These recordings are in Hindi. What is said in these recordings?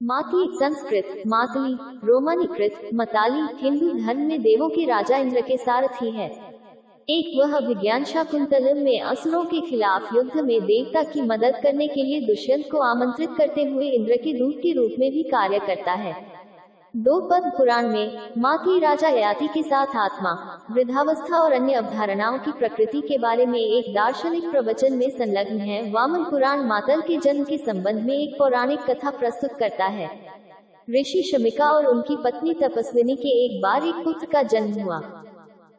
मातली संस्कृत, मातली, रोमानीकृत, मताली, हिंदू धर्म में देवों के राजा इंद्र के सारथी है। एक वह विज्ञान शाकुंतलम में असुरों के खिलाफ युद्ध में देवता की मदद करने के लिए दुष्यंत को आमंत्रित करते हुए इंद्र के दूत के रूप में भी कार्य करता है। दो पद्म पुराण में मातली राजा ययाति के साथ आत्मा, वृद्धावस्था और अन्य अवधारणाओं की प्रकृति के बारे में एक दार्शनिक प्रवचन में संलग्न है। वामन पुराण मातल के जन्म के संबंध में एक पौराणिक कथा प्रस्तुत करता है। ऋषि शमिका और उनकी पत्नी तपस्विनी के एक बार एक पुत्र का जन्म हुआ।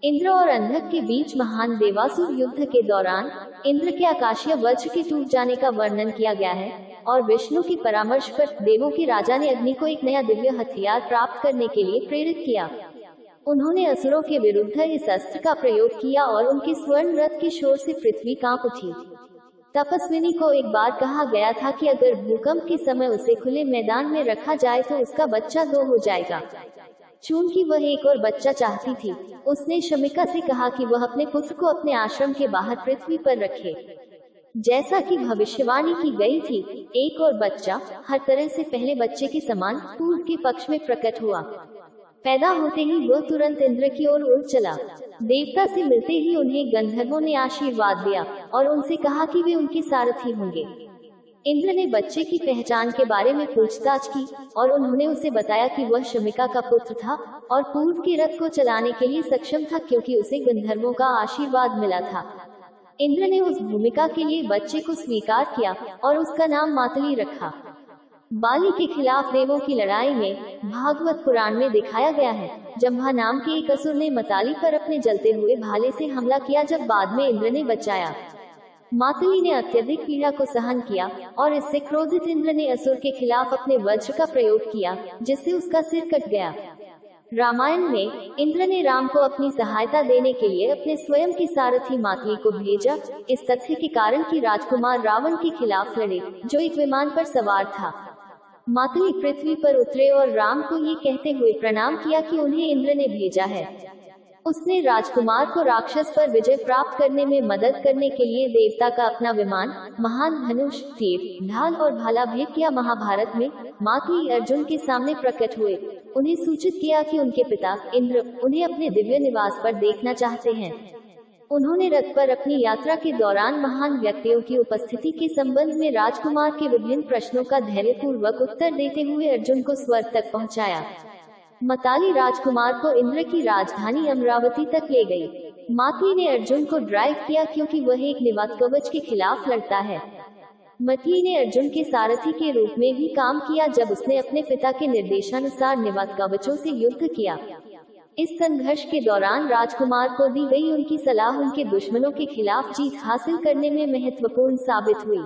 इंद्र और अंधक के बीच महान देवासुर युद्ध के दौरान इंद्र के आकाशीय वज्र के टूट जाने का वर्णन किया गया है और विष्णु की परामर्श पर देवों के राजा ने अग्नि को एक नया दिव्य हथियार प्राप्त करने के लिए प्रेरित किया। उन्होंने असुरों के विरुद्ध इस अस्त्र का प्रयोग किया और उनके स्वर्ण रथ के शोर से पृथ्वी कांप उठी। तपस्विनी को एक बार कहा गया था कि अगर भूकंप के समय उसे खुले मैदान में रखा जाए तो उसका बच्चा 2 हो जाएगा। चूंकि वह एक और बच्चा चाहती थी, उसने शमिका से कहा कि वह अपने पुत्र को अपने आश्रम के बाहर पृथ्वी पर रखे। जैसा कि भविष्यवाणी की गई थी, एक और बच्चा हर तरह से पहले बच्चे के समान पूर्व के पक्ष में प्रकट हुआ। पैदा होते ही वह तुरंत इंद्र की ओर उड़ चला। देवता से मिलते ही उन्हें गंधर्वों ने आशीर्वाद दिया और उनसे कहा कि वे उनके सारथी होंगे। इंद्र ने बच्चे की पहचान के बारे में पूछताछ की और उन्होंने उसे बताया कि वह शमिका का पुत्र था और पूर्व के रथ को चलाने के लिए सक्षम था क्योंकि उसे गंधर्वों का आशीर्वाद मिला था। इंद्र ने उस भूमिका के लिए बच्चे को स्वीकार किया और उसका नाम मातली रखा। बाली के खिलाफ देवों की लड़ाई में भागवत पुराण में दिखाया गया है। जम्भा नाम के एक असुर ने मताली पर अपने जलते हुए भाले से हमला किया, जब बाद में इंद्र ने बचाया। मातली ने अत्यधिक पीड़ा को सहन किया और इससे क्रोधित इंद्र ने असुर के खिलाफ अपने वज्र का प्रयोग किया, जिससे उसका सिर कट गया। रामायण में इंद्र ने राम को अपनी सहायता देने के लिए अपने स्वयं के सारथी मातली को भेजा, इस तथ्य के कारण कि राजकुमार रावण के खिलाफ लड़े, जो एक विमान पर सवार था। मातली पृथ्वी पर उतरे और राम को ये कहते हुए प्रणाम किया कि उन्हें इंद्र ने भेजा है। उसने राजकुमार को राक्षस पर विजय प्राप्त करने में मदद करने के लिए देवता का अपना विमान, महान धनुष, तीर, ढाल और भाला भेंट किया। महाभारत में मातली अर्जुन के सामने प्रकट हुए, उन्हें सूचित किया कि उनके पिता इंद्र उन्हें अपने दिव्य निवास पर देखना चाहते हैं। उन्होंने रथ पर अपनी यात्रा के दौरान महान व्यक्तियों की उपस्थिति के संबंध में राजकुमार के विभिन्न प्रश्नों का धैर्यपूर्वक उत्तर देते हुए अर्जुन को स्वर्ग तक पहुंचाया। मताली राजकुमार को इंद्र की राजधानी अमरावती तक ले गई। मातली ने अर्जुन को ड्राइव किया क्योंकि वह एक निवात कवच के खिलाफ लड़ता है। मतली ने अर्जुन के सारथी के रूप में भी काम किया जब उसने अपने पिता के निर्देशानुसार निवात कवचों से युद्ध किया। इस संघर्ष के दौरान राजकुमार को दी गई उनकी सलाह उनके दुश्मनों के खिलाफ जीत हासिल करने में महत्वपूर्ण साबित हुई।